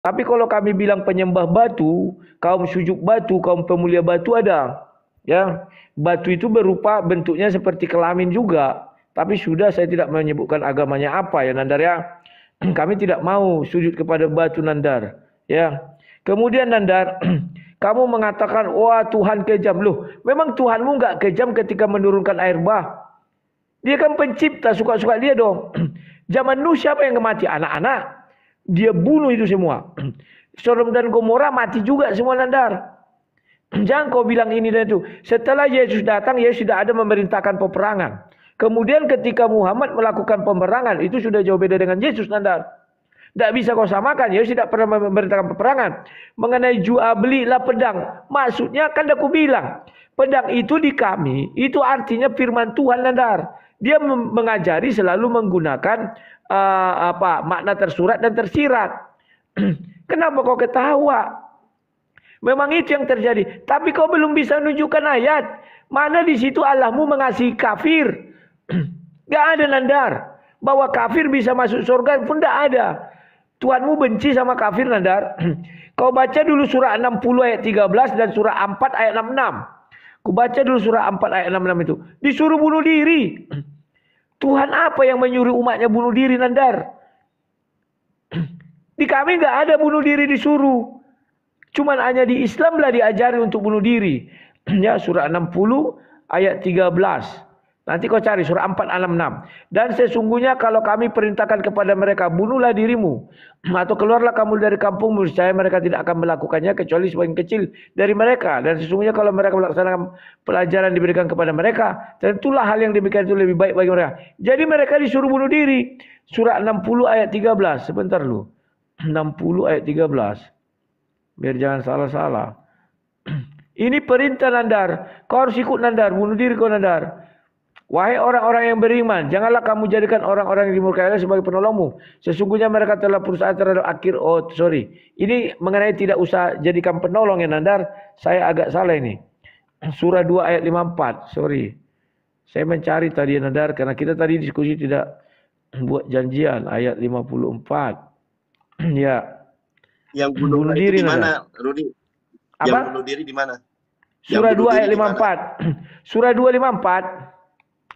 Tapi kalau kami bilang penyembah batu, kaum sujud batu, kaum pemulia batu ada. Ya, batu itu berupa bentuknya seperti kelamin juga. Tapi sudah saya tidak menyebutkan agamanya apa ya Nandar ya. Kami tidak mau sujud kepada batu Nandar. Ya. Kemudian Nandar, kamu mengatakan, wah Tuhan kejam. Loh, memang Tuhanmu nggak kejam ketika menurunkan air bah. Dia kan pencipta, suka-suka dia dong. Zaman Nuh siapa yang mati? Anak-anak. Dia bunuh itu semua. Sodom dan Gomora mati juga semua Nandar. Jangan kau bilang ini dan itu. Setelah Yesus datang, Yesus tidak ada memerintahkan peperangan. Kemudian ketika Muhammad melakukan peperangan, itu sudah jauh beda dengan Yesus Nandar. Tidak bisa kau samakan. Yesus tidak pernah memerintahkan peperangan. Mengenai jual belilah pedang. Maksudnya kan aku bilang. Pedang itu di kami. Itu artinya firman Tuhan Nandar. Dia mengajari selalu menggunakan makna tersurat dan tersirat. Kenapa kau ketawa? Memang itu yang terjadi. Tapi kau belum bisa menunjukkan ayat. Mana di situ Allahmu mengasihi kafir. Gak ada Nandar. Bahwa kafir bisa masuk surga pun tidak ada. Tuhanmu benci sama kafir Nandar. Kau baca dulu surah 60 ayat 13 dan surah 4 ayat 66. Kau baca dulu surah 4 ayat 66 itu. Disuruh bunuh diri. Tuhan apa yang menyuruh umatnya bunuh diri Nandar? Di kami nggak ada bunuh diri disuruh. Cuman hanya di Islam lah diajari untuk bunuh diri. Ya surah 60 ayat 13. Nanti kau cari surah 4 ayat 66. Dan sesungguhnya kalau kami perintahkan kepada mereka, bunuhlah dirimu. Atau keluarlah kamu dari kampungmu. Saya mereka tidak akan melakukannya kecuali sebagian kecil dari mereka. Dan sesungguhnya kalau mereka melaksanakan pelajaran diberikan kepada mereka, tentulah hal yang demikian itu lebih baik bagi mereka. Jadi mereka disuruh bunuh diri. Surah 60 ayat 13. Sebentar lu. 60 ayat 13. Biar jangan salah-salah. Ini perintah Nandar. Kau harus ikut Nandar. Bunuh diri kau Nandar. Wahai orang-orang yang beriman, janganlah kamu jadikan orang-orang yang dimurkai Allah sebagai penolongmu. Sesungguhnya mereka telah berusaha terhadap akhir. Oh, sorry. Ini mengenai tidak usah jadikan penolong ya Nandar. Saya agak salah ini. Surah 2 ayat 54. Sorry. Saya mencari tadi Nandar karena kita tadi diskusi tidak buat janjian. Ayat 54. Ya. Yang bunuh diri di mana, Rudi? Apa? Yang bunuh diri di mana? Surah 2 ayat 54. Surah 2 54.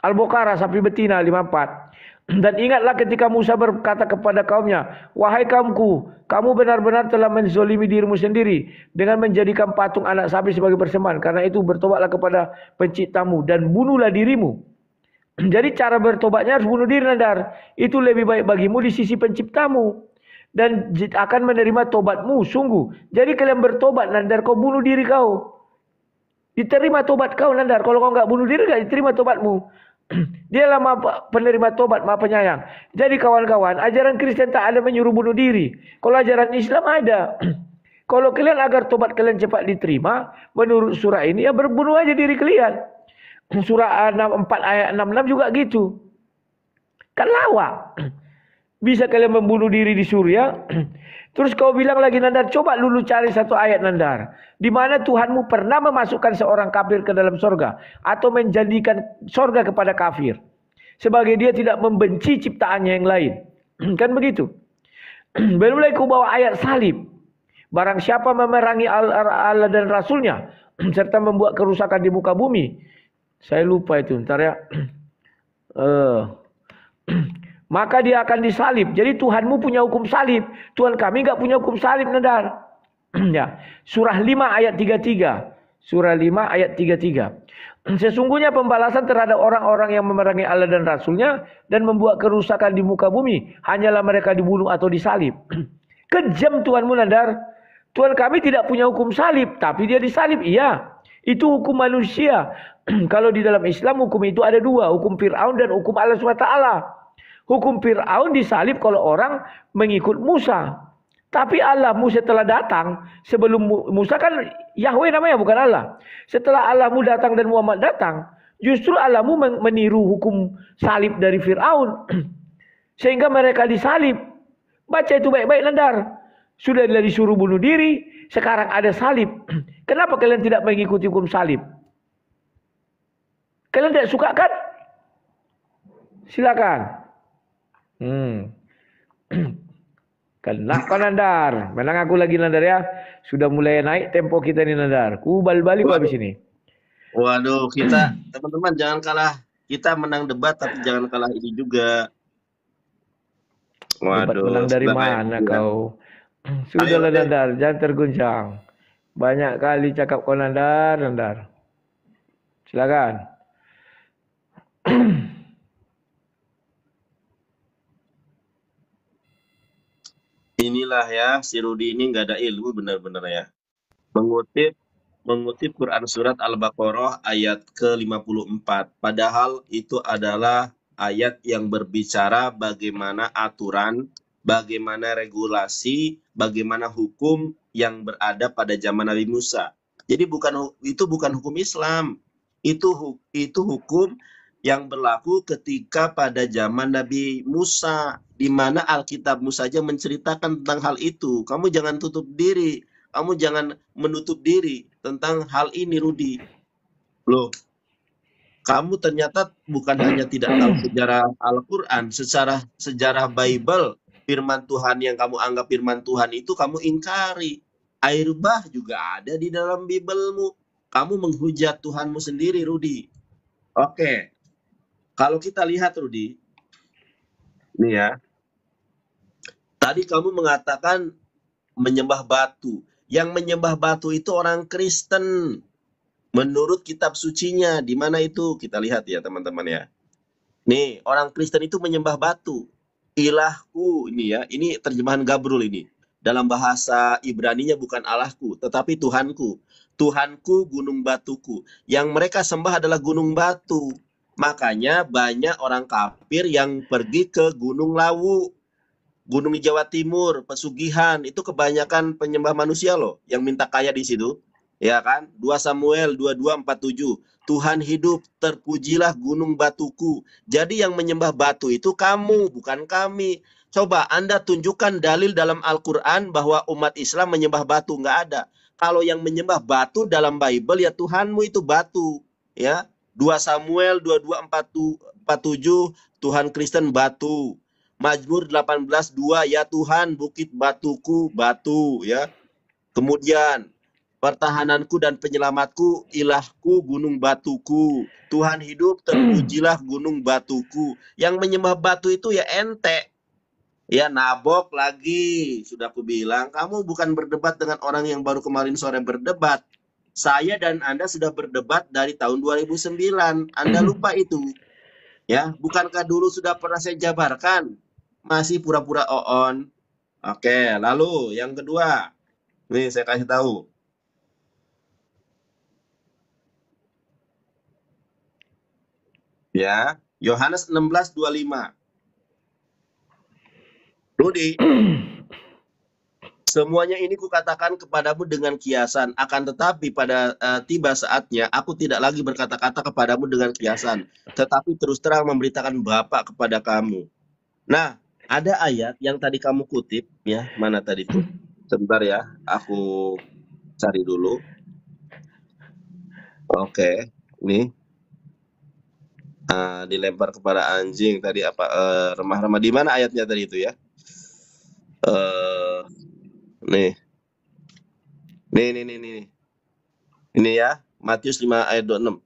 Al-Baqarah sapi betina 54. Dan ingatlah ketika Musa berkata kepada kaumnya, wahai kaumku, kamu benar-benar telah menzolimi dirimu sendiri dengan menjadikan patung anak sapi sebagai persembahan. Karena itu bertobatlah kepada penciptamu dan bunuhlah dirimu. Jadi cara bertobatnya harus bunuh diri Nandar. Itu lebih baik bagimu di sisi penciptamu. Dan akan menerima tobatmu sungguh. Jadi kalian bertobat Nandar, kau bunuh diri kau. Diterima tobat kau Nandar. Kalau kau nggak bunuh diri gak diterima tobatmu. Dialah penerima tobat, maha penyayang. Jadi kawan-kawan, ajaran Kristen tak ada menyuruh bunuh diri. Kalau ajaran Islam ada. Kalau kalian agar tobat kalian cepat diterima, menurut surah ini ya berbunuh aja diri kalian. Surah 4 ayat 66 juga gitu. Kan lawak. Bisa kalian membunuh diri di Surya. Terus kau bilang lagi Nandar, coba dulu cari satu ayat Nandar. Di mana Tuhanmu pernah memasukkan seorang kafir ke dalam sorga. Atau menjadikan sorga kepada kafir. Sebagai dia tidak membenci ciptaannya yang lain. Kan begitu. Belum lagi kau bawa ayat salib. Barang siapa memerangi Allah dan Rasulnya. Serta membuat kerusakan di muka bumi. Saya lupa itu. Ntar ya. Maka dia akan disalib. Jadi Tuhanmu punya hukum salib. Tuhan kami enggak punya hukum salib Nandar. Ya. Surah 5 ayat 33. Surah 5 ayat 33. Sesungguhnya pembalasan terhadap orang-orang yang memerangi Allah dan Rasulnya dan membuat kerusakan di muka bumi hanyalah mereka dibunuh atau disalib. Kejam Tuhanmu Nandar. Tuhan kami tidak punya hukum salib, tapi dia disalib. Iya. Itu hukum manusia. Kalau di dalam Islam hukum itu ada dua, hukum Fir'aun dan hukum Allah SWT. Hukum Fir'aun disalib kalau orang mengikut Musa. Tapi Allahmu setelah datang, sebelum Musa kan Yahweh namanya bukan Allah. Setelah Allahmu datang dan Muhammad datang, justru Allahmu meniru hukum salib dari Fir'aun. Sehingga mereka disalib. Baca itu baik-baik Nandar. Sudah disuruh bunuh diri, sekarang ada salib. Kenapa kalian tidak mengikuti hukum salib? Kalian tidak suka kan? Silakan. Kena kau Nandar. Menang aku lagi Nandar ya. Sudah mulai naik tempo kita nih Nandar. Ku balik habis Waduh, ini. waduh, kita teman-teman jangan kalah. Kita menang debat tapi jangan kalah ini juga. Debat menang Waduh, dari sudah ya. mana kau? Ayo Sudahlah deh. Nandar, jangan terguncang. Banyak kali cakap kau Nandar, Nandar. Silakan. Inilah ya, si Rudi ini nggak ada ilmu benar-benar ya. Mengutip mengutip Quran surat Al-Baqarah ayat ke-54. Padahal itu adalah ayat yang berbicara bagaimana aturan, bagaimana regulasi, bagaimana hukum yang berada pada zaman Nabi Musa. Jadi itu bukan hukum Islam. Itu hukum yang berlaku ketika pada zaman Nabi Musa, di mana Alkitabmu saja menceritakan tentang hal itu. Kamu jangan tutup diri, kamu jangan menutup diri tentang hal ini, Rudi. Loh, kamu ternyata bukan hanya tidak tahu sejarah Al-Quran, secara sejarah Bible, firman Tuhan yang kamu anggap firman Tuhan itu kamu ingkari. Air bah juga ada di dalam Biblemu. Kamu menghujat Tuhanmu sendiri, Rudi. Oke, kalau kita lihat, Rudi, nih ya, tadi kamu mengatakan menyembah batu. Yang menyembah batu itu orang Kristen. Menurut kitab sucinya, di mana itu? Kita lihat ya teman-teman ya. Nih, orang Kristen itu menyembah batu. Ilahku, ini ya, ini terjemahan Gabrul ini. Dalam bahasa Ibraninya bukan Allahku, tetapi Tuhanku. Tuhanku gunung batuku. Yang mereka sembah adalah gunung batu. Makanya banyak orang kafir yang pergi ke Gunung Lawu. Gunung di Jawa Timur, pesugihan, itu kebanyakan penyembah manusia loh, yang minta kaya di situ. Ya kan? 2 Samuel 22:47. Tuhan hidup, terpujilah gunung batuku. Jadi yang menyembah batu itu kamu, bukan kami. Coba Anda tunjukkan dalil dalam Al-Quran bahwa umat Islam menyembah batu. Nggak ada. Kalau yang menyembah batu dalam Bible, ya Tuhanmu itu batu. Ya, 2 Samuel 22:47, Tuhan Kristen batu. Mazmur 18:2, ya Tuhan bukit batuku, batu. Ya. Kemudian, pertahananku dan penyelamatku, ilahku gunung batuku. Tuhan hidup, terpujilah gunung batuku. Yang menyembah batu itu ya ente. Ya nabok lagi. Sudah aku bilang, kamu bukan berdebat dengan orang yang baru kemarin sore berdebat. Saya dan Anda sudah berdebat dari tahun 2009. Anda lupa itu. Ya, bukankah dulu sudah pernah saya jabarkan? Masih pura-pura on. Oke, lalu yang kedua. Nih saya kasih tahu. Ya, Yohanes 16:25. Rudi, semuanya ini kukatakan kepadamu dengan kiasan, akan tetapi pada tiba saatnya aku tidak lagi berkata-kata kepadamu dengan kiasan, tetapi terus terang memberitakan Bapa kepada kamu. Nah, ada ayat yang tadi kamu kutip, ya, mana tadi tuh? Sebentar ya, aku cari dulu. Oke, nih. Dilempar kepada anjing tadi apa? Remah-remah. Di mana ayatnya tadi itu ya? Nih. Nih. Ini ya, Matius 5 ayat 26.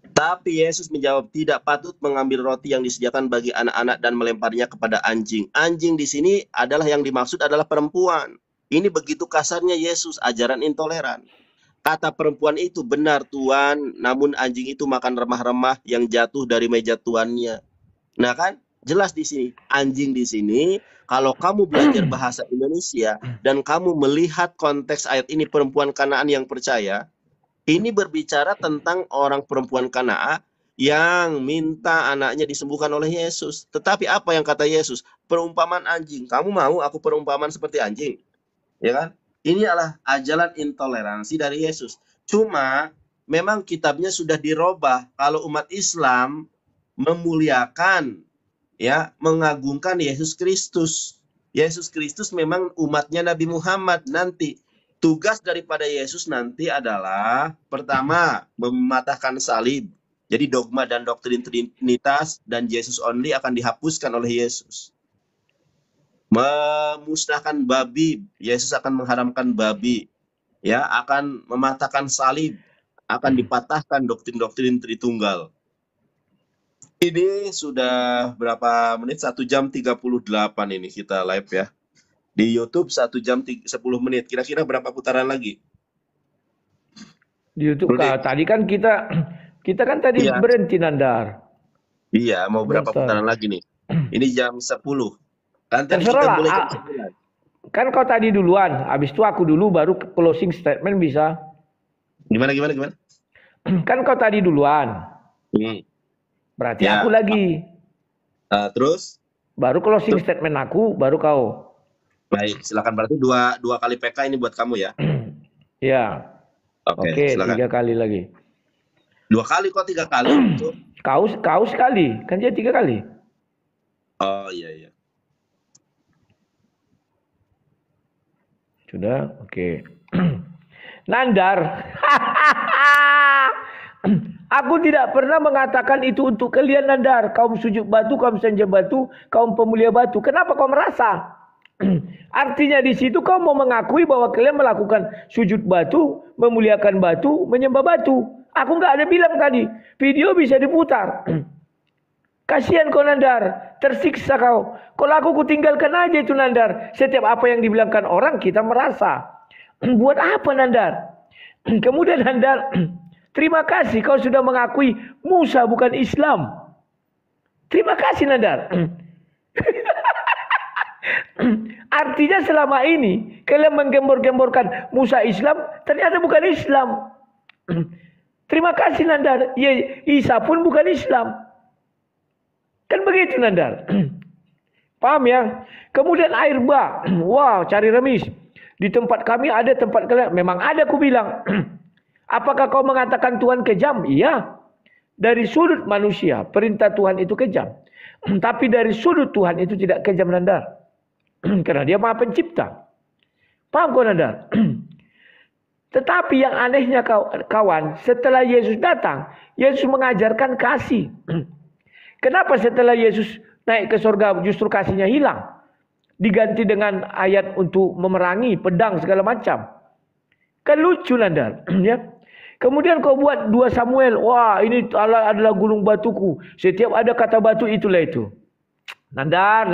Tapi Yesus menjawab, tidak patut mengambil roti yang disediakan bagi anak-anak dan melemparnya kepada anjing. Anjing di sini adalah yang dimaksud adalah perempuan. Ini begitu kasarnya Yesus, ajaran intoleran. Kata perempuan itu, benar Tuan, namun anjing itu makan remah-remah yang jatuh dari meja tuannya. Nah kan, jelas di sini, anjing di sini, kalau kamu belajar bahasa Indonesia dan kamu melihat konteks ayat ini perempuan Kanaan yang percaya, ini berbicara tentang orang perempuan Kanaan yang minta anaknya disembuhkan oleh Yesus. Tetapi apa yang kata Yesus? Perumpamaan anjing. Kamu mau aku perumpamaan seperti anjing? Ya kan? Ini adalah ajaran intoleransi dari Yesus. Cuma memang kitabnya sudah dirubah. Kalau umat Islam memuliakan, ya, mengagungkan Yesus Kristus. Yesus Kristus memang umatnya Nabi Muhammad. Nanti tugas daripada Yesus nanti adalah pertama mematahkan salib. Jadi dogma dan doktrin Trinitas dan Jesus only akan dihapuskan oleh Yesus. memusnahkan babi. Yesus akan mengharamkan babi, ya, akan mematahkan salib, akan dipatahkan doktrin-doktrin Tritunggal. Ini sudah berapa menit? 1 jam 38 ini kita live ya. Di YouTube 1 jam 10 menit. Kira-kira berapa putaran lagi? Di YouTube tadi kan kita kan tadi berhenti Nandar. Iya, mau berapa putaran lagi nih? Ini jam 10. Terserah lah. Kan kau tadi duluan, habis itu aku dulu baru closing statement bisa. Gimana? Kan kau tadi duluan. Berarti aku lagi. Terus? Baru closing statement aku, baru kau. Baik, silakan. Berarti dua kali PK ini buat kamu ya? Ya. Oke, 3 kali lagi. 2 kali kok 3 kali? Kau sekali, kan dia 3 kali. Oh iya. Sudah, oke. Nandar, aku tidak pernah mengatakan itu untuk kalian Nandar. Kaum sujud batu, kaum sanja batu, kaum pemulia batu. Kenapa kau merasa? Artinya di situ kau mau mengakui bahwa kalian melakukan sujud batu, memuliakan batu, menyembah batu. Aku nggak ada bilang tadi. Video bisa diputar. Kasihan kau Nandar, tersiksa kau. Kalau aku tinggalkan aja itu Nandar. Setiap apa yang dibilangkan orang kita merasa. Buat apa Nandar? Kemudian Nandar, terima kasih kau sudah mengakui Musa bukan Islam. Terima kasih Nandar. Artinya selama ini kalian menggembor-gemborkan Musa Islam, ternyata bukan Islam. Terima kasih Nandar. Ya, Isa pun bukan Islam. Kan begitu Nandar. Paham ya? Kemudian air bah. Wow, cari remis. Di tempat kami ada, tempat kalian. Memang ada, aku bilang. Apakah kau mengatakan Tuhan kejam? Iya. Dari sudut manusia, perintah Tuhan itu kejam. Tapi dari sudut Tuhan itu tidak kejam Nandar. Karena dia Maha Pencipta. Paham kau Nandar? Tetapi yang anehnya kawan, setelah Yesus datang, Yesus mengajarkan kasih. Kenapa setelah Yesus naik ke surga justru kasihnya hilang? Diganti dengan ayat untuk memerangi, pedang segala macam. Kan lucu Nandar. Ya. Kemudian kau buat 2 Samuel. Wah, ini Allah adalah gunung batuku. Setiap ada kata batu itulah itu. Nandar.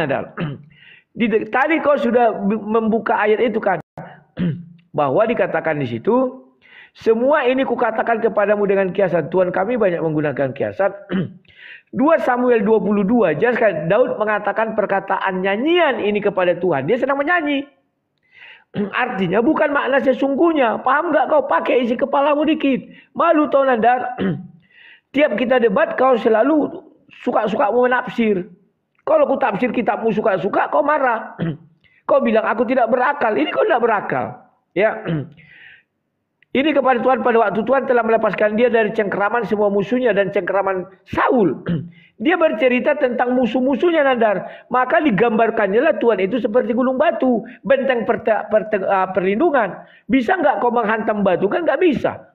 Tadi kau sudah membuka ayat itu kan. Bahwa dikatakan di situ. Semua ini kukatakan kepadamu dengan kiasan. Tuhan kami banyak menggunakan kiasan. 2 Samuel 22. Jelaskan Daud mengatakan perkataan nyanyian ini kepada Tuhan. Dia sedang menyanyi. Artinya bukan makna sesungguhnya. Paham nggak kau? Pakai isi kepalamu dikit. Malu tau Nandar. Tiap kita debat kau selalu suka-suka mau menafsir. Kalau ku tafsir kitabmu suka-suka kau marah. Kau bilang aku tidak berakal. Ini kau tidak berakal. Ya. Ini kepada Tuhan pada waktu Tuhan telah melepaskan dia dari cengkeraman semua musuhnya dan cengkeraman Saul. Dia bercerita tentang musuh-musuhnya Nandar. Maka digambarkannya lah Tuhan itu seperti gunung batu. Benteng perlindungan. Bisa nggak kau menghantam batu? Kan nggak bisa.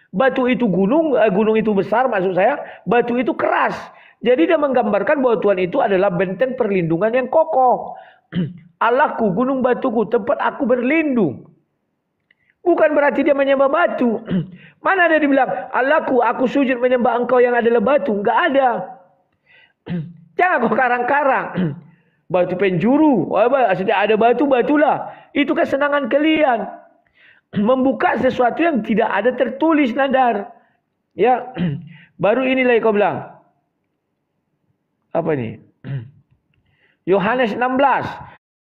Batu itu gunung itu besar maksud saya. Batu itu keras. Jadi dia menggambarkan bahwa Tuhan itu adalah benteng perlindungan yang kokoh. Allahku, gunung batuku, tempat aku berlindung. Bukan berarti dia menyembah batu. Mana ada dibilang, Allahku, aku sujud menyembah engkau yang adalah batu. Enggak ada. Jangan kau karang-karang. Batu penjuru. Setiap ada batu, batulah. Itu kesenangan kalian. Membuka sesuatu yang tidak ada tertulis Nandar. Ya. Baru inilah kau bilang. Apa ini? Yohanes 16.